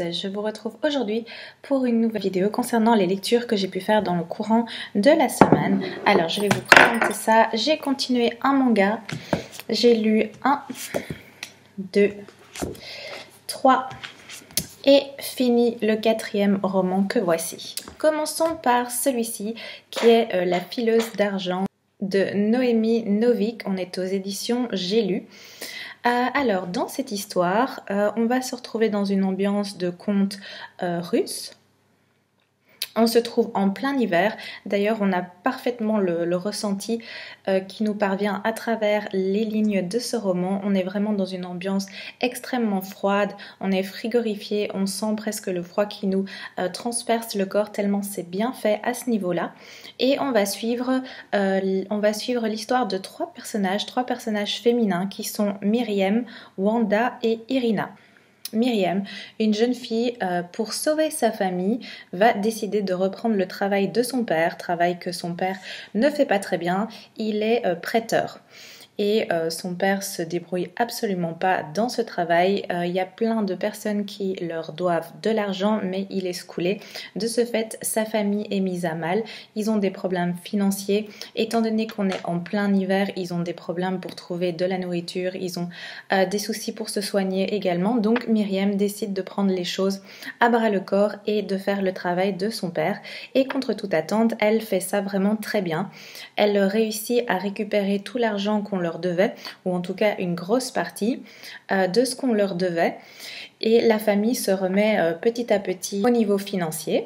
je vous retrouve aujourd'hui pour une nouvelle vidéo concernant les lectures que j'ai pu faire dans le courant de la semaine. Alors je vais vous présenter ça, j'ai continué un manga, j'ai lu 1, 2, 3 et fini le 4e roman que voici. Commençons par celui-ci qui est La fileuse d'argent de Noémie Novik, on est aux éditions J'ai lu. Alors, dans cette histoire, on va se retrouver dans une ambiance de conte russe. On se trouve en plein hiver, d'ailleurs on a parfaitement le ressenti qui nous parvient à travers les lignes de ce roman. On est vraiment dans une ambiance extrêmement froide, on est frigorifié, on sent presque le froid qui nous transperce le corps tellement c'est bien fait à ce niveau-là. Et on va suivre l'histoire de trois personnages féminins qui sont Myriam, Wanda et Irina. Myriam, une jeune fille, pour sauver sa famille, va décider de reprendre le travail de son père, travail que son père ne fait pas très bien, il est prêteur. Et son père se débrouille absolument pas dans ce travail. Il y a plein de personnes qui leur doivent de l'argent, mais il est coulé. De ce fait, sa famille est mise à mal. Ils ont des problèmes financiers. Étant donné qu'on est en plein hiver, ils ont des problèmes pour trouver de la nourriture. Ils ont des soucis pour se soigner également. Donc Myriam décide de prendre les choses à bras le corps et de faire le travail de son père. Et contre toute attente, elle fait ça vraiment très bien. Elle réussit à récupérer tout l'argent qu'on leur devait, ou en tout cas une grosse partie de ce qu'on leur devait, et la famille se remet petit à petit au niveau financier.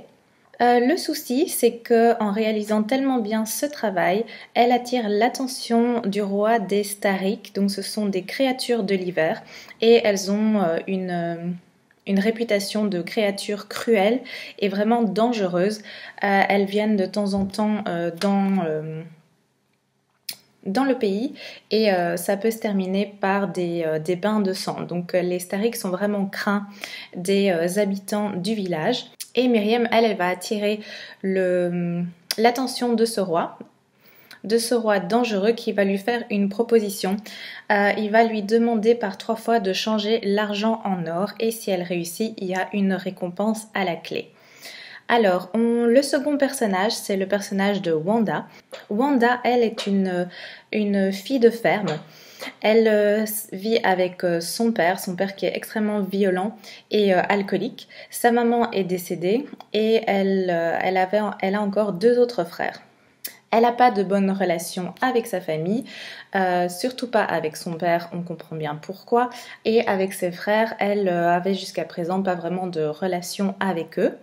Le souci, c'est que en réalisant tellement bien ce travail, elle attire l'attention du roi des Starik, donc ce sont des créatures de l'hiver, et elles ont une réputation de créatures cruelles et vraiment dangereuses. Elles viennent de temps en temps dans le pays et ça peut se terminer par des bains de sang. Donc les Starik sont vraiment craints des habitants du village. Et Myriam, elle va attirer l'attention de ce roi dangereux qui va lui faire une proposition. Il va lui demander par 3 fois de changer l'argent en or et si elle réussit, il y a une récompense à la clé. Alors, le second personnage, c'est le personnage de Wanda. Wanda, elle est une fille de ferme. Elle vit avec son père qui est extrêmement violent et alcoolique. Sa maman est décédée et elle a encore 2 autres frères. Elle n'a pas de bonne relation avec sa famille, surtout pas avec son père, on comprend bien pourquoi. Et avec ses frères, elle avait jusqu'à présent pas vraiment de relation avec eux.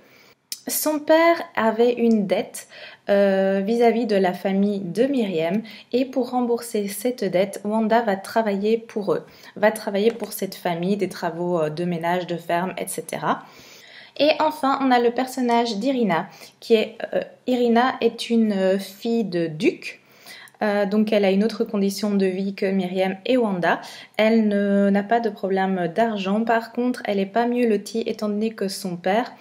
Son père avait une dette vis-à-vis de la famille de Myriam et pour rembourser cette dette, Wanda va travailler pour eux, va travailler pour cette famille, des travaux de ménage, de ferme, etc. Et enfin, on a le personnage d'Irina, Irina est une fille de duc. Donc elle a une autre condition de vie que Myriam et Wanda. Elle n'a pas de problème d'argent, par contre elle n'est pas mieux lotie étant donné que son père,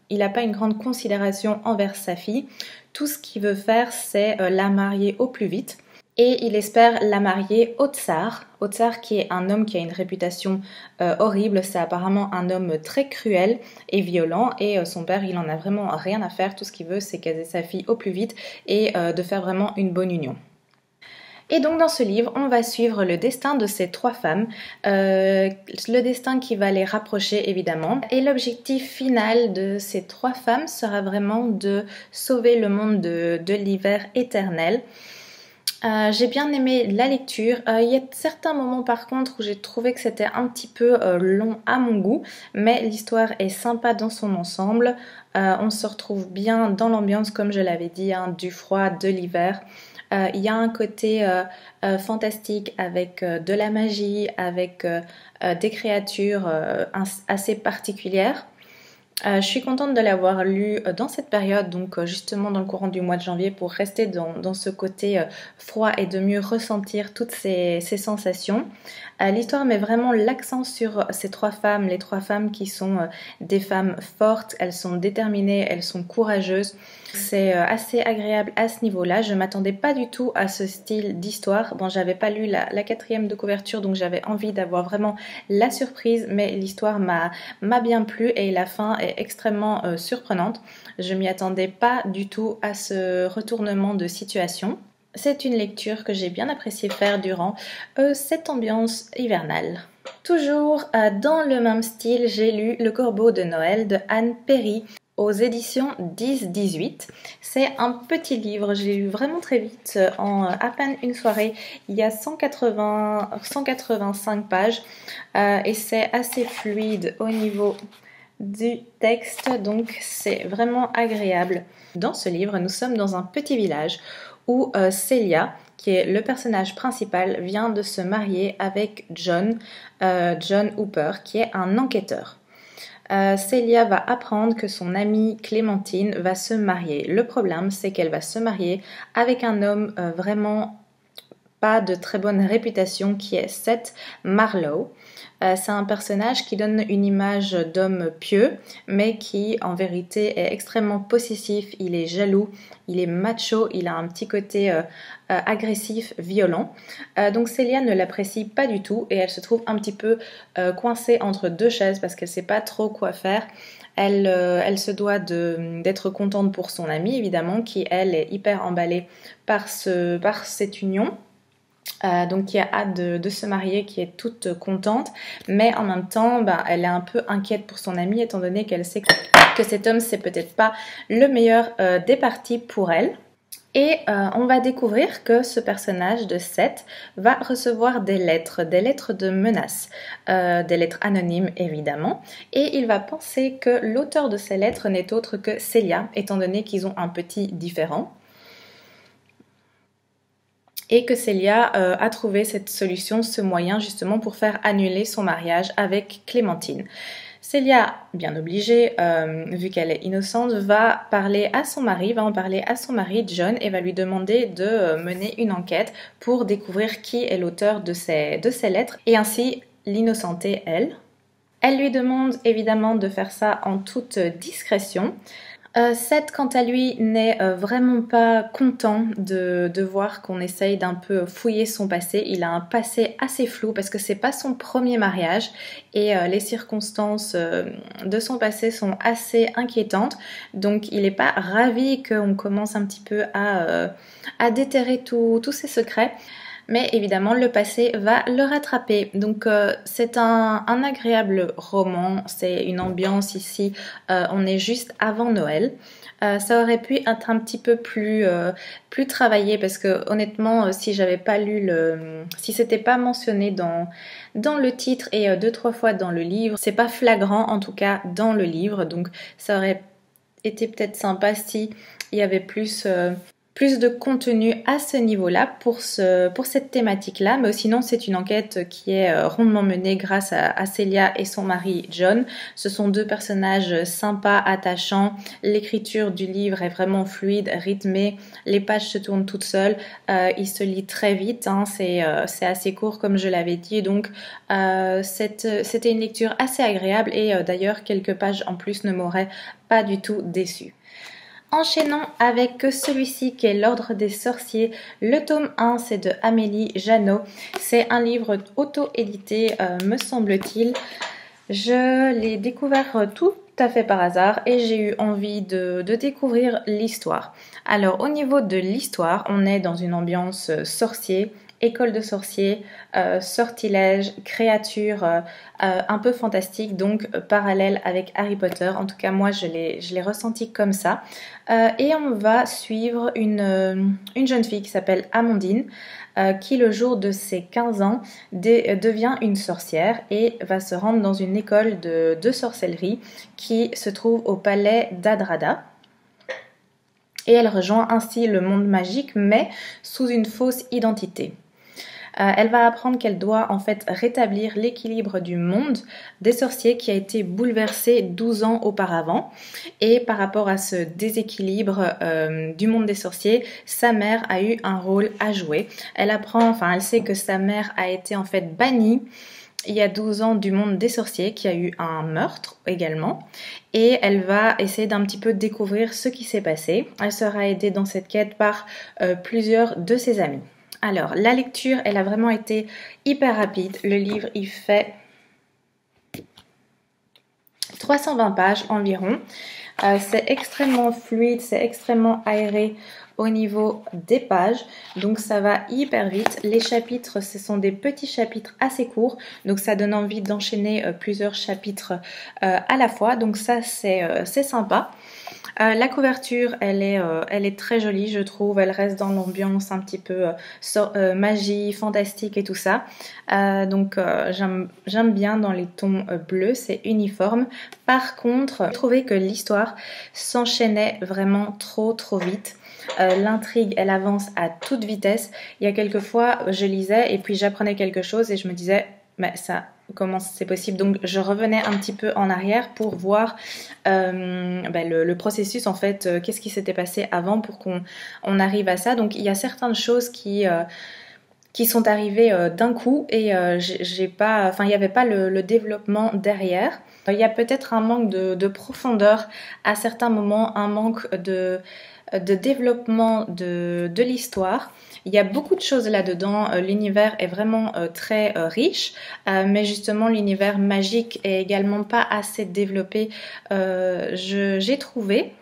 il n'a pas une grande considération envers sa fille. Tout ce qu'il veut faire, c'est la marier au plus vite. Et il espère la marier au tsar. Au tsar qui est un homme qui a une réputation horrible. C'est apparemment un homme très cruel et violent. Et son père, il en a vraiment rien à faire. Tout ce qu'il veut, c'est caser sa fille au plus vite et de faire vraiment une bonne union. Et donc dans ce livre, on va suivre le destin de ces 3 femmes, le destin qui va les rapprocher évidemment. Et l'objectif final de ces 3 femmes sera vraiment de sauver le monde de l'hiver éternel. J'ai bien aimé la lecture. Il y a certains moments par contre où j'ai trouvé que c'était un petit peu long à mon goût, mais l'histoire est sympa dans son ensemble. On se retrouve bien dans l'ambiance, comme je l'avais dit, du froid, de l'hiver. Il y a un côté fantastique avec de la magie, avec des créatures assez particulières. Je suis contente de l'avoir lu dans cette période, donc justement dans le courant du mois de janvier, pour rester dans ce côté froid et de mieux ressentir toutes ces sensations. L'histoire met vraiment l'accent sur ces trois femmes, les trois femmes qui sont des femmes fortes, elles sont déterminées, elles sont courageuses. C'est assez agréable à ce niveau-là. Je ne m'attendais pas du tout à ce style d'histoire. Bon, j'avais pas lu la quatrième de couverture, donc j'avais envie d'avoir vraiment la surprise, mais l'histoire m'a bien plu et la fin est extrêmement surprenante. Je m'y attendais pas du tout à ce retournement de situation. C'est une lecture que j'ai bien apprécié faire durant cette ambiance hivernale. Toujours dans le même style, j'ai lu Le Corbeau de Noël de Anne Perry aux éditions 10-18. C'est un petit livre, j'ai lu vraiment très vite, en à peine une soirée. Il y a 185 pages et c'est assez fluide au niveau du texte, donc c'est vraiment agréable. Dans ce livre, nous sommes dans un petit village où Celia, qui est le personnage principal, vient de se marier avec John Hooper, qui est un enquêteur. Celia va apprendre que son amie Clémentine va se marier. Le problème, c'est qu'elle va se marier avec un homme vraiment pas de très bonne réputation, qui est Seth Marlowe. C'est un personnage qui donne une image d'homme pieux, mais qui en vérité est extrêmement possessif, il est jaloux, il est macho, il a un petit côté agressif, violent. Donc Celia ne l'apprécie pas du tout et elle se trouve un petit peu coincée entre deux chaises parce qu'elle ne sait pas trop quoi faire. Elle se doit d'être contente pour son amie, évidemment, qui elle est hyper emballée par cette union. Donc qui a hâte de se marier, qui est toute contente, mais en même temps elle est un peu inquiète pour son amie, étant donné qu'elle sait que cet homme c'est peut-être pas le meilleur des partis pour elle. Et on va découvrir que ce personnage de Seth va recevoir des lettres de menaces, des lettres anonymes évidemment, et il va penser que l'auteur de ces lettres n'est autre que Celia, étant donné qu'ils ont un petit différend. Et que Celia a trouvé cette solution, ce moyen justement pour faire annuler son mariage avec Clémentine. Celia, bien obligée, vu qu'elle est innocente, va en parler à son mari John, et va lui demander de mener une enquête pour découvrir qui est l'auteur de ces lettres et ainsi l'innocenter elle. Elle lui demande évidemment de faire ça en toute discrétion. Seth, quant à lui, n'est vraiment pas content de voir qu'on essaye d'un peu fouiller son passé. Il a un passé assez flou parce que c'est pas son premier mariage et les circonstances de son passé sont assez inquiétantes. Donc il n'est pas ravi qu'on commence un petit peu à déterrer tous ses secrets. Mais évidemment, le passé va le rattraper. Donc c'est un agréable roman, c'est une ambiance ici, on est juste avant Noël. Ça aurait pu être un petit peu plus travaillé parce que honnêtement, si j'avais pas lu si c'était pas mentionné dans le titre et 2-3 fois dans le livre, c'est pas flagrant en tout cas dans le livre, donc ça aurait été peut-être sympa si il y avait plus de contenu à ce niveau-là pour cette thématique-là, mais sinon c'est une enquête qui est rondement menée grâce à Celia et son mari John. Ce sont deux personnages sympas, attachants, l'écriture du livre est vraiment fluide, rythmée, les pages se tournent toutes seules, il se lit très vite, hein, c'est assez court comme je l'avais dit, donc c'était une lecture assez agréable et d'ailleurs quelques pages en plus ne m'auraient pas du tout déçue. Enchaînons avec celui-ci qui est L'Ordre des Sorciers. Le tome 1, c'est de Amélie Janot. C'est un livre auto-édité, me semble-t-il. Je l'ai découvert tout à fait par hasard et j'ai eu envie de découvrir l'histoire. Alors au niveau de l'histoire, on est dans une ambiance sorcier, école de sorciers, sortilèges, créatures un peu fantastiques, donc parallèle avec Harry Potter. En tout cas, moi, je l'ai ressenti comme ça. Et on va suivre une jeune fille qui s'appelle Amandine, qui, le jour de ses 15 ans, devient une sorcière et va se rendre dans une école de sorcellerie qui se trouve au palais d'Adrada. Et elle rejoint ainsi le monde magique, mais sous une fausse identité. Elle va apprendre qu'elle doit en fait rétablir l'équilibre du monde des sorciers qui a été bouleversé 12 ans auparavant. Et par rapport à ce déséquilibre du monde des sorciers, sa mère a eu un rôle à jouer. Elle sait que sa mère a été en fait bannie il y a 12 ans du monde des sorciers, qui a eu un meurtre également, et elle va essayer d'un petit peu découvrir ce qui s'est passé. Elle sera aidée dans cette quête par plusieurs de ses amis. Alors, la lecture, elle a vraiment été hyper rapide. Le livre, il fait 320 pages environ. C'est extrêmement fluide, c'est extrêmement aéré au niveau des pages, donc ça va hyper vite. Les chapitres, ce sont des petits chapitres assez courts, donc ça donne envie d'enchaîner plusieurs chapitres à la fois, donc ça c'est sympa. La couverture, elle est très jolie, je trouve. Elle reste dans l'ambiance un petit peu magie, fantastique et tout ça. J'aime bien dans les tons bleus, c'est uniforme. Par contre, j'ai trouvé que l'histoire s'enchaînait vraiment trop vite. L'intrigue, elle avance à toute vitesse. Il y a quelques fois, je lisais et puis j'apprenais quelque chose et je me disais, mais ça, comment c'est possible? Donc je revenais un petit peu en arrière pour voir le processus en fait, qu'est-ce qui s'était passé avant pour qu'on arrive à ça. Donc il y a certaines choses qui sont arrivées d'un coup et il n'y avait pas le développement derrière. Il y a peut-être un manque de profondeur à certains moments, un manque de développement de l'histoire. Il y a beaucoup de choses là-dedans. L'univers est vraiment très riche, mais justement l'univers magique est également pas assez développé. J'ai trouvé,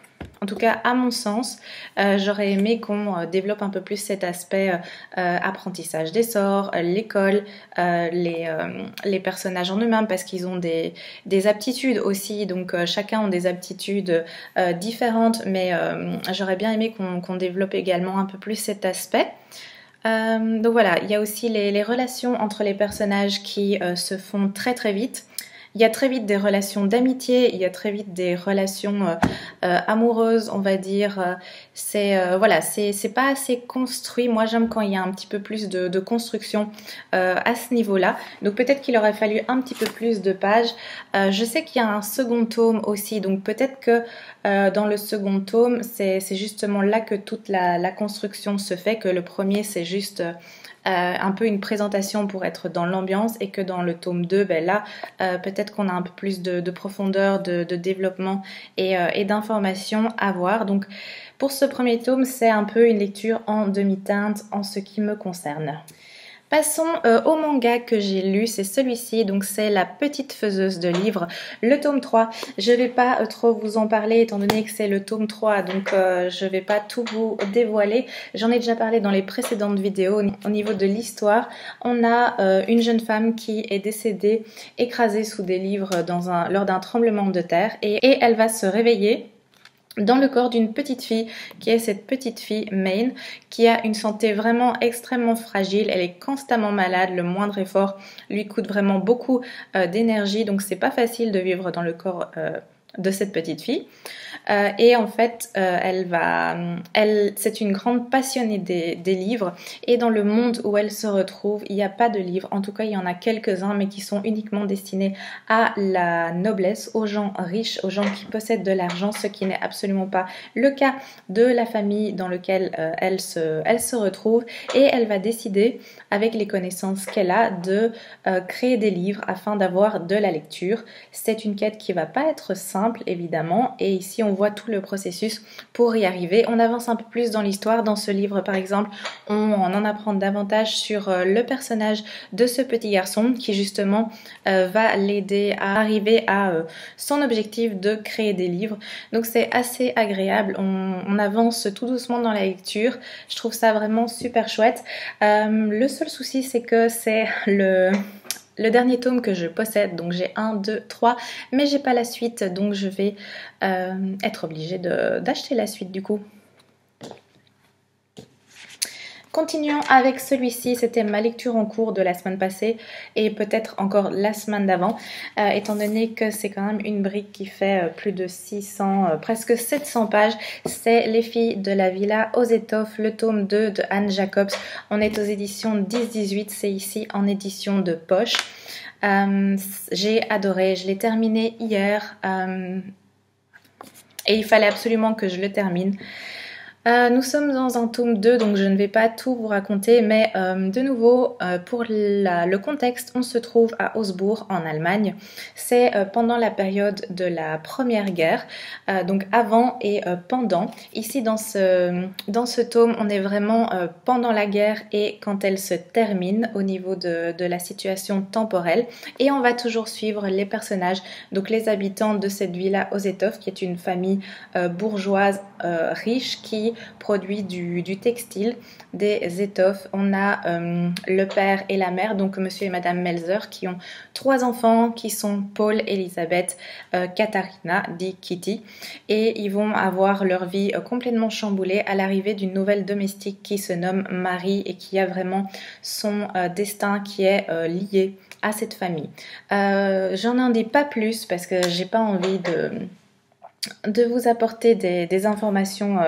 en tout cas à mon sens, j'aurais aimé qu'on développe un peu plus cet aspect apprentissage des sorts, l'école, les personnages en eux-mêmes, parce qu'ils ont des aptitudes aussi, donc chacun a des aptitudes différentes, mais j'aurais bien aimé qu'on développe également un peu plus cet aspect. Donc voilà, il y a aussi les relations entre les personnages qui se font très vite. Il y a très vite des relations d'amitié, il y a très vite des relations amoureuses, on va dire. C'est pas assez construit. Moi, j'aime quand il y a un petit peu plus de construction à ce niveau-là. Donc peut-être qu'il aurait fallu un petit peu plus de pages. Je sais qu'il y a un second tome aussi, donc peut-être que dans le second tome, c'est justement là que toute la construction se fait, que le premier, c'est juste un peu une présentation pour être dans l'ambiance, et que dans le tome 2, là, peut-être qu'on a un peu plus de profondeur, de développement et d'informations à voir. Donc, pour ce premier tome, c'est un peu une lecture en demi-teinte en ce qui me concerne. Passons au manga que j'ai lu, c'est celui-ci, donc c'est La Petite Faiseuse de Livres, le tome 3. Je vais pas trop vous en parler étant donné que c'est le tome 3, donc je vais pas tout vous dévoiler. J'en ai déjà parlé dans les précédentes vidéos. Au niveau de l'histoire, on a une jeune femme qui est décédée, écrasée sous des livres lors d'un tremblement de terre, et elle va se réveiller dans le corps d'une petite fille, qui est cette petite fille Maine, qui a une santé vraiment extrêmement fragile. Elle est constamment malade, le moindre effort lui coûte vraiment beaucoup d'énergie, donc c'est pas facile de vivre dans le corps de cette petite fille. Et en fait, c'est une grande passionnée des livres, et dans le monde où elle se retrouve, il n'y a pas de livres. En tout cas, il y en a quelques-uns, mais qui sont uniquement destinés à la noblesse, aux gens riches, aux gens qui possèdent de l'argent, ce qui n'est absolument pas le cas de la famille dans laquelle elle se retrouve. Et elle va décider, avec les connaissances qu'elle a, de créer des livres afin d'avoir de la lecture. C'est une quête qui va pas être simple, évidemment, et ici on voit tout le processus pour y arriver. On avance un peu plus dans l'histoire. Dans ce livre, par exemple, on en apprend davantage sur le personnage de ce petit garçon qui justement va l'aider à arriver à son objectif de créer des livres. Donc c'est assez agréable. On avance tout doucement dans la lecture. Je trouve ça vraiment super chouette. Le seul souci, c'est que c'est le dernier tome que je possède, donc j'ai 1, 2, 3, mais j'ai pas la suite, donc je vais être obligée d'acheter la suite du coup. Continuons avec celui-ci, c'était ma lecture en cours de la semaine passée et peut-être encore la semaine d'avant, étant donné que c'est quand même une brique qui fait plus de 600, presque 700 pages. C'est Les filles de la villa aux étoffes, le tome 2 de Anne Jacobs. On est aux éditions 10-18, c'est ici en édition de poche. J'ai adoré, je l'ai terminé hier et il fallait absolument que je le termine. Nous sommes dans un tome 2, donc je ne vais pas tout vous raconter, mais de nouveau, pour le contexte, on se trouve à Augsbourg, en Allemagne. C'est pendant la période de la Première Guerre, donc avant et pendant. Ici, dans ce tome, on est vraiment pendant la guerre et quand elle se termine au niveau de la situation temporelle. Et on va toujours suivre les personnages, donc les habitants de cette villa aux étoffes, qui est une famille bourgeoise riche qui produit du textile, des étoffes. On a le père et la mère, donc monsieur et madame Melzer, qui ont 3 enfants qui sont Paul, Elisabeth, Katharina, dit Kitty, et ils vont avoir leur vie complètement chamboulée à l'arrivée d'une nouvelle domestique qui se nomme Marie et qui a vraiment son destin qui est lié à cette famille. J'en en dis pas plus parce que j'ai pas envie de vous apporter des informations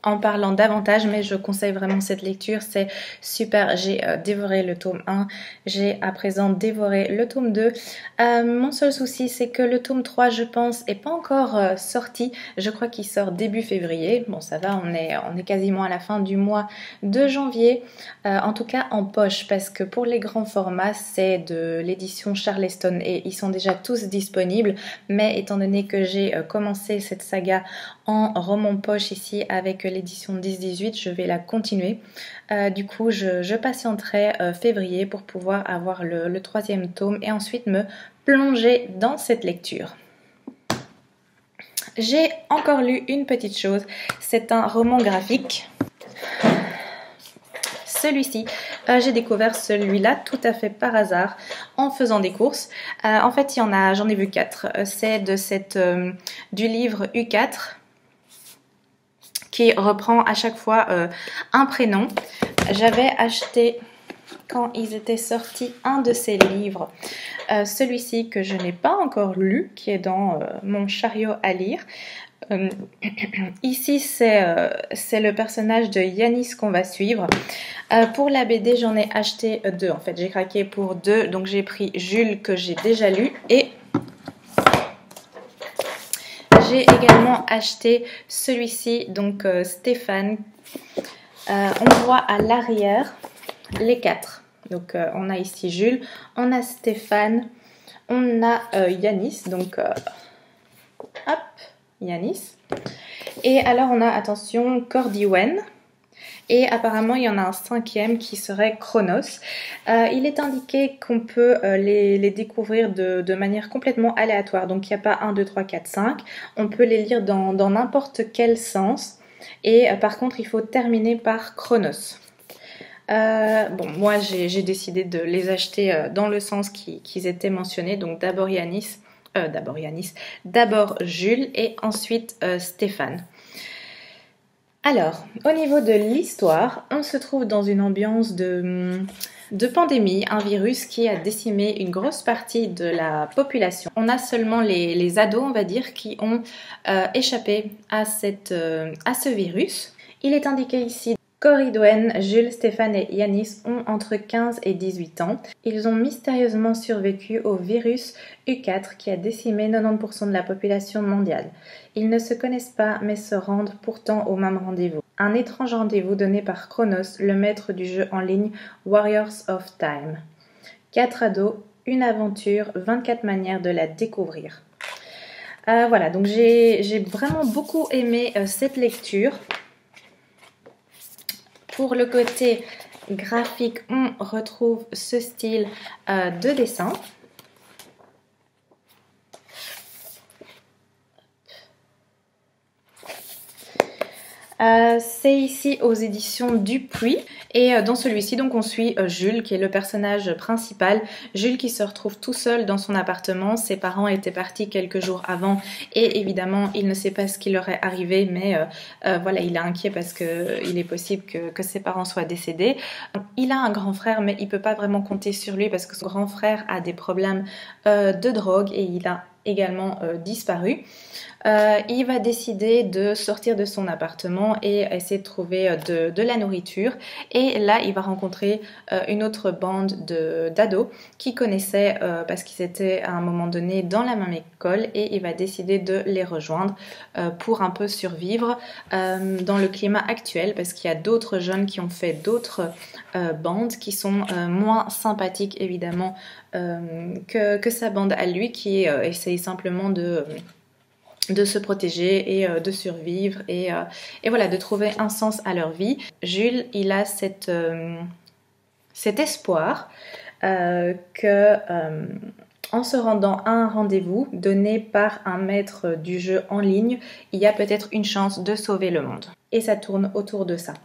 en parlant davantage, mais je conseille vraiment cette lecture, c'est super. J'ai dévoré le tome 1, j'ai à présent dévoré le tome 2. Mon seul souci, c'est que le tome 3, je pense, est pas encore sorti. Je crois qu'il sort début février. Bon, ça va, on est quasiment à la fin du mois de janvier, en tout cas en poche, parce que pour les grands formats, c'est de l'édition Charleston et ils sont déjà tous disponibles, mais étant donné que j'ai commencé cette saga en roman poche ici avec l'édition 10-18, je vais la continuer. Du coup, je patienterai février pour pouvoir avoir le 3e tome et ensuite me plonger dans cette lecture. J'ai encore lu une petite chose, c'est un roman graphique. Celui-ci, j'ai découvert celui-là tout à fait par hasard en faisant des courses. En fait, j'en ai vu 4. C'est du livre U4 qui reprend à chaque fois un prénom. J'avais acheté, quand ils étaient sortis, un de ces livres. Celui-ci que je n'ai pas encore lu, qui est dans mon chariot à lire. Ici, c'est le personnage de Yanis qu'on va suivre. Pour la BD, j'en ai acheté 2. En fait, j'ai craqué pour 2. Donc, j'ai pris Jules, que j'ai déjà lu, et j'ai également acheté celui-ci, donc Stéphane. On voit à l'arrière les 4. Donc, on a ici Jules, on a Stéphane, on a Yanis, donc hop, Yanis. Et alors, on a, attention, Cordiwen. Et apparemment, il y en a un 5e qui serait Chronos. Il est indiqué qu'on peut les découvrir de manière complètement aléatoire. Donc, il n'y a pas 1, 2, 3, 4, 5. On peut les lire dans n'importe quel sens. Et par contre, il faut terminer par Chronos. Bon, moi, j'ai décidé de les acheter dans le sens qu'ils étaient mentionnés. Donc, d'abord Jules et ensuite Stéphane. Alors, au niveau de l'histoire, on se trouve dans une ambiance de pandémie, un virus qui a décimé une grosse partie de la population. On a seulement les ados, on va dire, qui ont échappé à ce virus. Il est indiqué ici: Corridwen, Jules, Stéphane et Yanis ont entre 15 et 18 ans. Ils ont mystérieusement survécu au virus U4 qui a décimé 90% de la population mondiale. Ils ne se connaissent pas mais se rendent pourtant au même rendez-vous. Un étrange rendez-vous donné par Chronos, le maître du jeu en ligne Warriors of Time. 4 ados, une aventure, 24 manières de la découvrir. Voilà, donc j'ai vraiment beaucoup aimé cette lecture. Pour le côté graphique, on retrouve ce style de dessin. C'est ici aux éditions Dupuis et dans celui-ci donc on suit Jules qui est le personnage principal. Jules qui se retrouve tout seul dans son appartement, ses parents étaient partis quelques jours avant et évidemment il ne sait pas ce qui leur est arrivé, mais voilà, il est inquiet parce qu'il est possible que ses parents soient décédés. Il a un grand frère mais il peut pas vraiment compter sur lui parce que son grand frère a des problèmes de drogue et il a également disparu. Il va décider de sortir de son appartement et essayer de trouver de la nourriture. Et là, il va rencontrer une autre bande d'ados qui connaissaient parce qu'ils étaient à un moment donné dans la même école et il va décider de les rejoindre pour un peu survivre dans le climat actuel parce qu'il y a d'autres jeunes qui ont fait d'autres bandes qui sont moins sympathiques évidemment que sa bande à lui qui essaye simplement de se protéger et de survivre et voilà, de trouver un sens à leur vie. Jules, il a cet espoir que en se rendant à un rendez-vous donné par un maître du jeu en ligne, il y a peut-être une chance de sauver le monde. Et ça tourne autour de ça.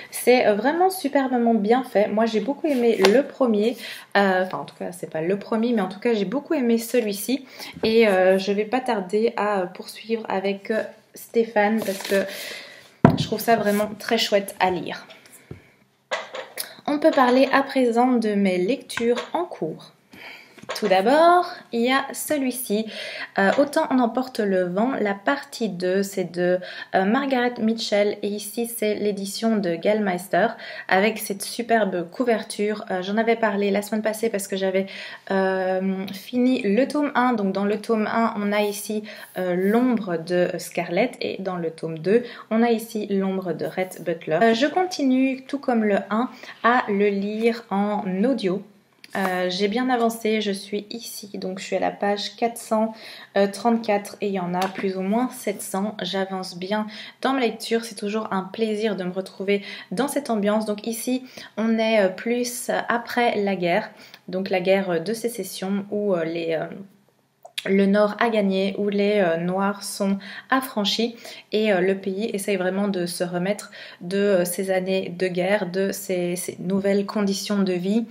C'est vraiment superbement bien fait. Moi, j'ai beaucoup aimé le premier. Enfin, en tout cas, c'est pas le premier, mais en tout cas, j'ai beaucoup aimé celui-ci. Et je vais pas tarder à poursuivre avec Stéphane parce que je trouve ça vraiment très chouette à lire. On peut parler à présent de mes lectures en cours. Tout d'abord, il y a celui-ci, Autant on emporte le vent, la partie 2, c'est de Margaret Mitchell et ici c'est l'édition de Gallmeister avec cette superbe couverture. J'en avais parlé la semaine passée parce que j'avais fini le tome 1, donc dans le tome 1 on a ici l'ombre de Scarlett et dans le tome 2 on a ici l'ombre de Rhett Butler. Je continue tout comme le 1 à le lire en audio. J'ai bien avancé, je suis ici, donc je suis à la page 434 et il y en a plus ou moins 700. J'avance bien dans ma lecture, c'est toujours un plaisir de me retrouver dans cette ambiance. Donc ici, on est plus après la guerre, donc la guerre de sécession où le Nord a gagné, où les Noirs sont affranchis et le pays essaye vraiment de se remettre de ces années de guerre, de ces nouvelles conditions de vie,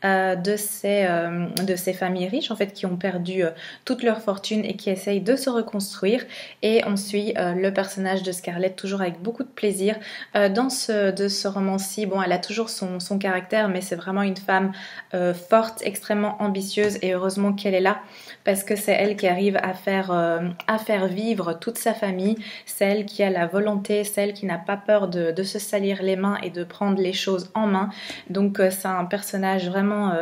de ces familles riches en fait qui ont perdu toute leur fortune et qui essayent de se reconstruire. Et on suit le personnage de Scarlett toujours avec beaucoup de plaisir dans ce roman-ci. Bon, elle a toujours son caractère, mais c'est vraiment une femme forte, extrêmement ambitieuse et heureusement qu'elle est là parce que c'est elle qui arrive à faire vivre toute sa famille, c'est elle qui a la volonté, celle qui n'a pas peur de se salir les mains et de prendre les choses en main. Donc c'est un personnage vraiment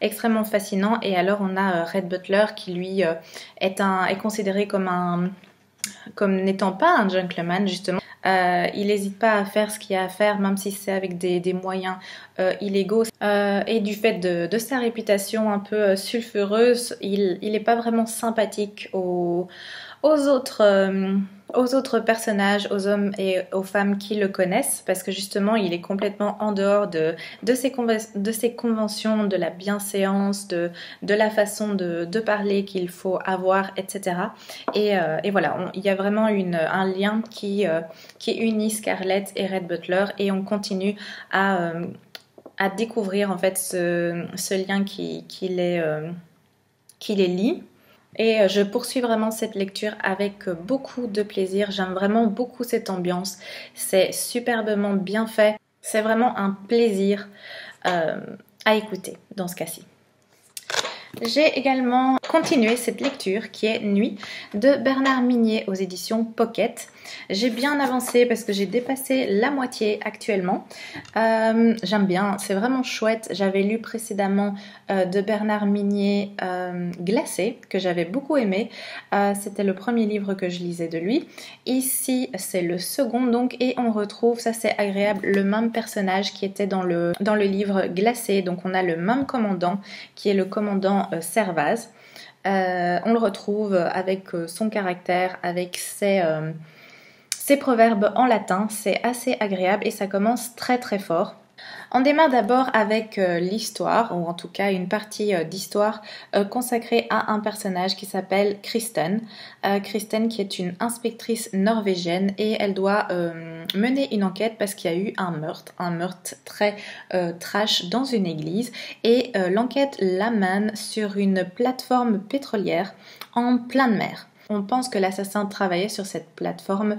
extrêmement fascinant. Et alors on a Rhett Butler qui lui est considéré comme n'étant pas un gentleman justement. Il n'hésite pas à faire ce qu'il y a à faire, même si c'est avec des moyens illégaux. Et du fait de sa réputation un peu sulfureuse, il n'est pas vraiment sympathique aux autres personnages, aux hommes et aux femmes qui le connaissent, parce que justement il est complètement en dehors de ces conventions, de la bienséance, de la façon de parler qu'il faut avoir, etc. Et voilà, il y a vraiment un lien qui unit Scarlett et Rhett Butler et on continue à découvrir en fait ce lien qui les lie. Et je poursuis vraiment cette lecture avec beaucoup de plaisir. J'aime vraiment beaucoup cette ambiance. C'est superbement bien fait. C'est vraiment un plaisir à écouter dans ce cas-ci. J'ai également continué cette lecture qui est Nuit de Bernard Minier aux éditions Pocket. J'ai bien avancé parce que j'ai dépassé la moitié actuellement. J'aime bien, c'est vraiment chouette. J'avais lu précédemment de Bernard Minier Glacé, que j'avais beaucoup aimé. C'était le premier livre que je lisais de lui. Ici, c'est le second donc, et on retrouve, ça c'est agréable, le même personnage qui était dans le livre Glacé. Donc on a le même commandant qui est le commandant Servaz. On le retrouve avec son caractère, avec ses proverbes en latin. C'est assez agréable et ça commence très très fort. On démarre d'abord avec l'histoire, ou en tout cas une partie d'histoire consacrée à un personnage qui s'appelle Kristen. Kristen qui est une inspectrice norvégienne et elle doit mener une enquête parce qu'il y a eu un meurtre très trash dans une église et l'enquête l'amène sur une plateforme pétrolière en pleine mer. On pense que l'assassin travaillait sur cette plateforme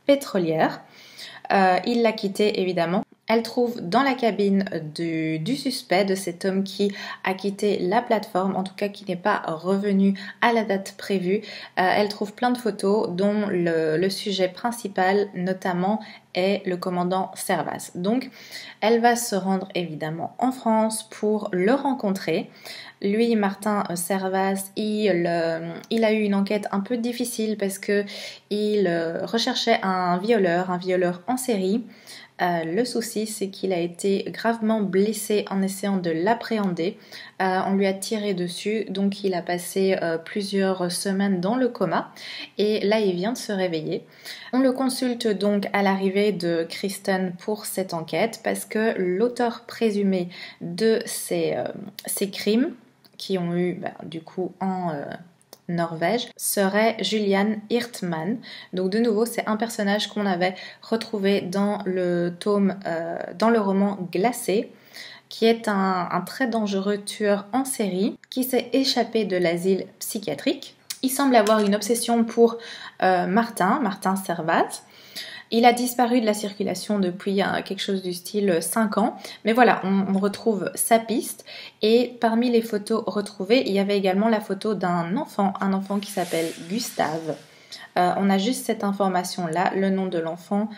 pétrolière. Il l'a quittée évidemment. Elle trouve dans la cabine du suspect, de cet homme qui a quitté la plateforme, en tout cas qui n'est pas revenu à la date prévue. Elle trouve plein de photos dont le sujet principal notamment est le commandant Servaz. Donc elle va se rendre évidemment en France pour le rencontrer. Lui, Martin Servaz, il a eu une enquête un peu difficile parce que il recherchait un violeur en série. Le souci, c'est qu'il a été gravement blessé en essayant de l'appréhender. On lui a tiré dessus, donc il a passé plusieurs semaines dans le coma. Et là, il vient de se réveiller. On le consulte donc à l'arrivée de Kristen pour cette enquête parce que l'auteur présumé de ces crimes qui ont eu du coup en Norvège serait Julian Hirtman. Donc de nouveau c'est un personnage qu'on avait retrouvé dans le roman Glacé, qui est un très dangereux tueur en série qui s'est échappé de l'asile psychiatrique. Il semble avoir une obsession pour Martin Servaz. Il a disparu de la circulation depuis quelque chose du style 5 ans. Mais voilà, on retrouve sa piste. Et parmi les photos retrouvées, il y avait également la photo d'un enfant, un enfant qui s'appelle Gustave. On a juste cette information-là, le nom de l'enfant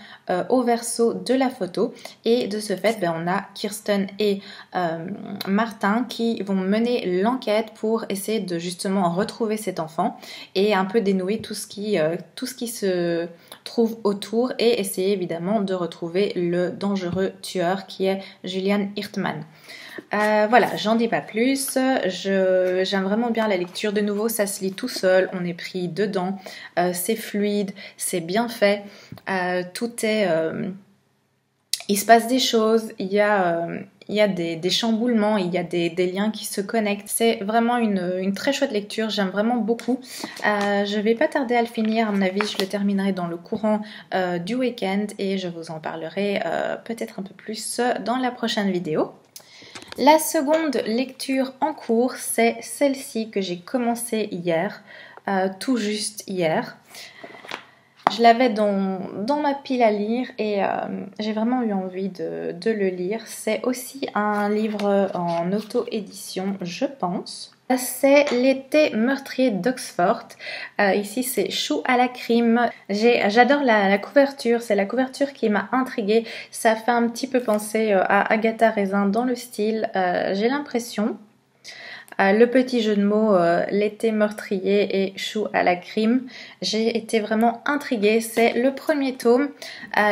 au verso de la photo. Et de ce fait, on a Kirsten et Martin qui vont mener l'enquête pour essayer de justement retrouver cet enfant et un peu dénouer tout ce qui se trouve autour et essayer évidemment de retrouver le dangereux tueur qui est Julian Hirtman. Voilà, j'en dis pas plus. J'aime vraiment bien la lecture. De nouveau, ça se lit tout seul, on est pris dedans. C'est fluide, c'est bien fait. Tout est... il se passe des choses, il y a des chamboulements, il y a des liens qui se connectent. C'est vraiment une très chouette lecture, j'aime vraiment beaucoup. Je vais pas tarder à le finir, à mon avis, je le terminerai dans le courant du week-end et je vous en parlerai peut-être un peu plus dans la prochaine vidéo. La seconde lecture en cours, c'est celle-ci que j'ai commencé hier, tout juste hier. Je l'avais dans ma pile à lire et j'ai vraiment eu envie de le lire. C'est aussi un livre en auto-édition, je pense. C'est L'été meurtrier d'Oxford. Ici, c'est Chou à la crime. J'adore la couverture. C'est la couverture qui m'a intriguée. Ça fait un petit peu penser à Agatha Raisin dans le style. J'ai l'impression. Le petit jeu de mots, l'été meurtrier et Chou à la crime. J'ai été vraiment intriguée. C'est le premier tome.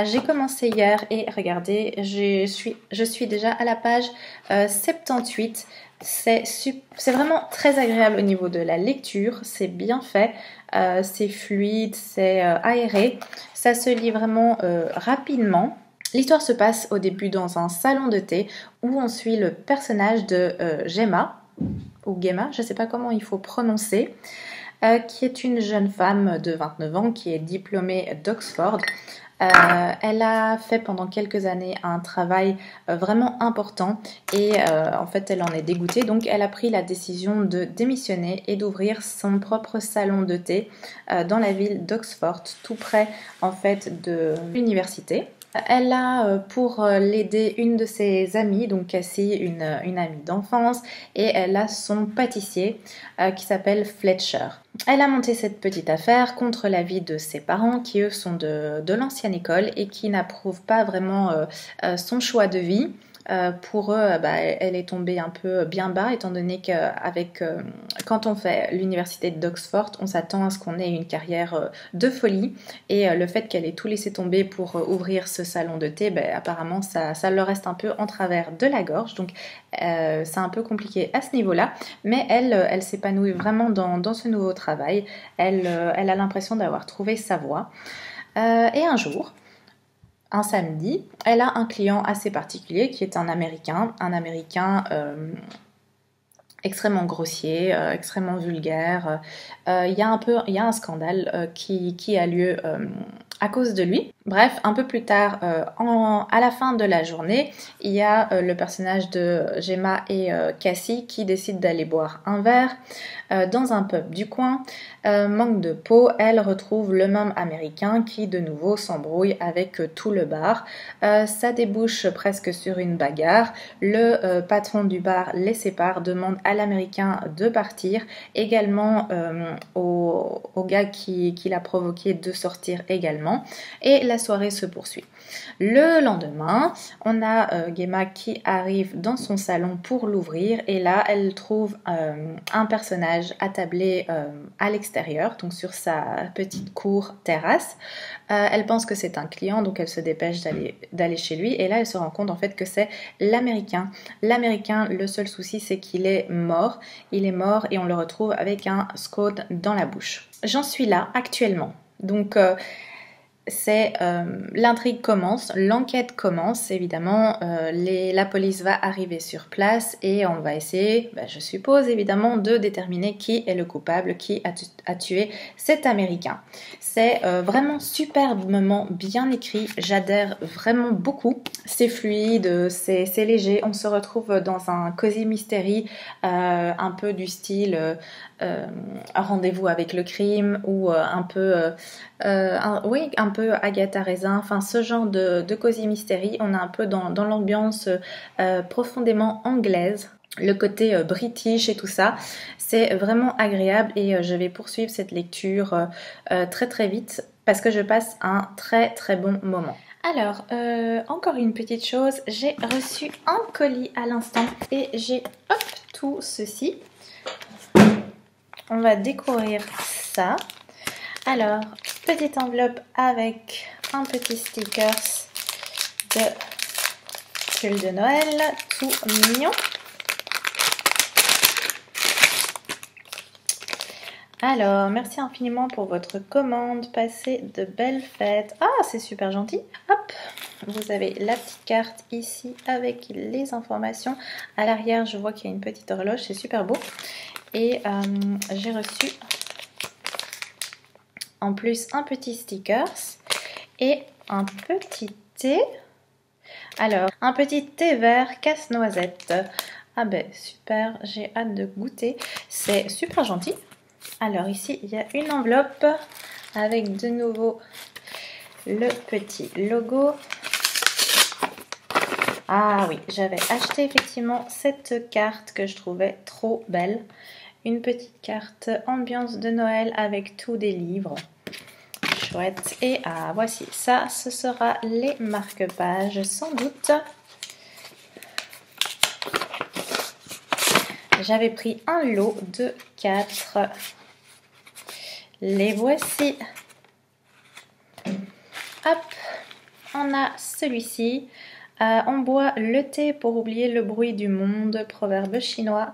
J'ai commencé hier et regardez, je suis déjà à la page 78. C'est vraiment très agréable au niveau de la lecture. C'est bien fait. C'est fluide, c'est aéré. Ça se lit vraiment rapidement. L'histoire se passe au début dans un salon de thé où on suit le personnage de Gemma. Ou Gemma, je ne sais pas comment il faut prononcer, qui est une jeune femme de 29 ans qui est diplômée d'Oxford. Elle a fait pendant quelques années un travail vraiment important et en fait elle en est dégoûtée, donc elle a pris la décision de démissionner et d'ouvrir son propre salon de thé dans la ville d'Oxford, tout près en fait de l'université. Elle a pour l'aider une de ses amies, donc Cassie, une amie d'enfance, et elle a son pâtissier qui s'appelle Fletcher. Elle a monté cette petite affaire contre l'avis de ses parents qui eux sont de l'ancienne école et qui n'approuvent pas vraiment son choix de vie. Pour eux, elle est tombée un peu bien bas, étant donné quand on fait l'université d'Oxford, on s'attend à ce qu'on ait une carrière de folie. Et le fait qu'elle ait tout laissé tomber pour ouvrir ce salon de thé, apparemment, ça leur reste un peu en travers de la gorge. Donc, c'est un peu compliqué à ce niveau-là. Mais elle s'épanouit vraiment dans ce nouveau travail. Elle a l'impression d'avoir trouvé sa voie. Et un jour... un samedi, elle a un client assez particulier qui est un Américain extrêmement grossier, extrêmement vulgaire. Il y a un scandale qui a lieu à cause de lui. Bref, un peu plus tard, à la fin de la journée, il y a le personnage de Gemma et Cassie qui décident d'aller boire un verre dans un pub du coin. Manque de peau, elle retrouve le même Américain qui de nouveau s'embrouille avec tout le bar. Ça débouche presque sur une bagarre. Le patron du bar les sépare, demande à l'Américain de partir, également au gars qui l'a provoqué de sortir également, et la soirée se poursuit. Le lendemain, on a Gemma qui arrive dans son salon pour l'ouvrir, et là elle trouve un personnage attablé à l'extérieur, donc sur sa petite cour terrasse. Elle pense que c'est un client, donc elle se dépêche d'aller chez lui, et là elle se rend compte en fait que c'est l'Américain. L'Américain, le seul souci c'est qu'il est mort. Il est mort et on le retrouve avec un scot dans la bouche. J'en suis là actuellement. Donc l'intrigue commence, l'enquête commence, évidemment, la police va arriver sur place et on va essayer, je suppose évidemment, de déterminer qui est le coupable, qui a tué cet Américain. C'est vraiment superbement bien écrit, j'adhère vraiment beaucoup. C'est fluide, c'est léger, on se retrouve dans un cosy mystery, un peu du style un rendez-vous avec le crime ou un peu Agatha Raisin, enfin ce genre de cosy mystery. On est un peu dans l'ambiance profondément anglaise, le côté british et tout ça. C'est vraiment agréable et je vais poursuivre cette lecture très très vite parce que je passe un très très bon moment. Alors, encore une petite chose, j'ai reçu un colis à l'instant et j'ai tout ceci. On va découvrir ça. Alors, petite enveloppe avec un petit stickers de pull de Noël, tout mignon. Alors, merci infiniment pour votre commande. Passez de belles fêtes. Ah, c'est super gentil. Hop, vous avez la petite carte ici avec les informations. À l'arrière, je vois qu'il y a une petite horloge. C'est super beau. Et j'ai reçu en plus un petit stickers et un petit thé. Alors, un petit thé vert casse-noisette. Ah ben super, j'ai hâte de goûter. C'est super gentil. Alors ici, il y a une enveloppe avec de nouveau le petit logo. Ah oui, j'avais acheté effectivement cette carte que je trouvais trop belle. Une petite carte ambiance de Noël avec tous des livres. Chouette. Et voici, ça, ce sera les marque-pages sans doute. J'avais pris un lot de 4. Les voici. Hop, on a celui-ci. On boit le thé pour oublier le bruit du monde, proverbe chinois.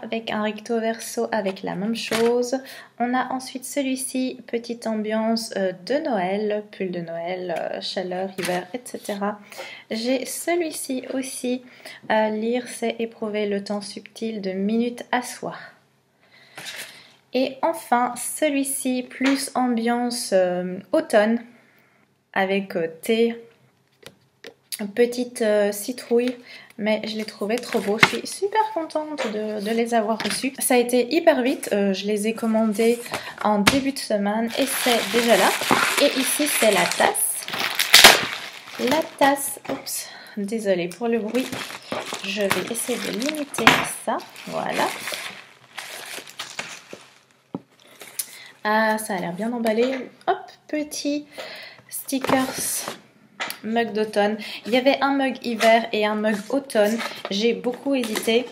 Avec un recto verso avec la même chose. On a ensuite celui-ci, petite ambiance de Noël, pull de Noël, chaleur, hiver, etc. J'ai celui-ci aussi, lire c'est éprouver le temps subtil de minutes à soi. Et enfin celui-ci, plus ambiance automne, avec thé, petite citrouille, mais je les trouvais trop beaux. Je suis super contente de les avoir reçus. Ça a été hyper vite, je les ai commandés en début de semaine et c'est déjà là. Et ici c'est la tasse. La tasse, oups, désolée pour le bruit. Je vais essayer de limiter ça, voilà. Ah, ça a l'air bien emballé. Hop, petit stickers. Mug d'automne. Il y avait un mug hiver et un mug automne. J'ai beaucoup hésité.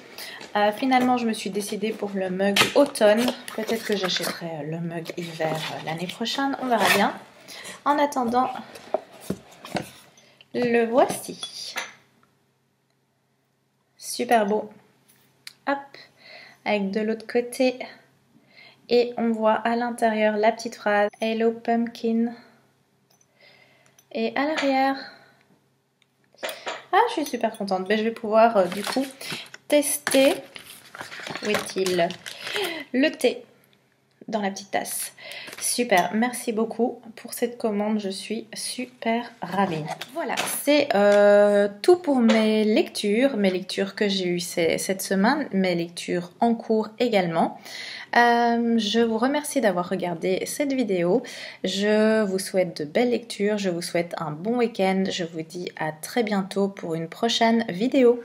Finalement, je me suis décidée pour le mug automne. Peut-être que j'achèterai le mug hiver l'année prochaine. On verra bien. En attendant, le voici. Super beau. Hop. Avec de l'autre côté. Et on voit à l'intérieur la petite phrase Hello Pumpkin. Et à l'arrière. Ah, je suis super contente. Ben, je vais pouvoir du coup tester. Où est-il? Le thé dans la petite tasse. Super, merci beaucoup pour cette commande, je suis super ravie. Voilà, c'est tout pour mes lectures que j'ai eues cette semaine, mes lectures en cours également. Je vous remercie d'avoir regardé cette vidéo. Je vous souhaite de belles lectures, je vous souhaite un bon week-end. Je vous dis à très bientôt pour une prochaine vidéo.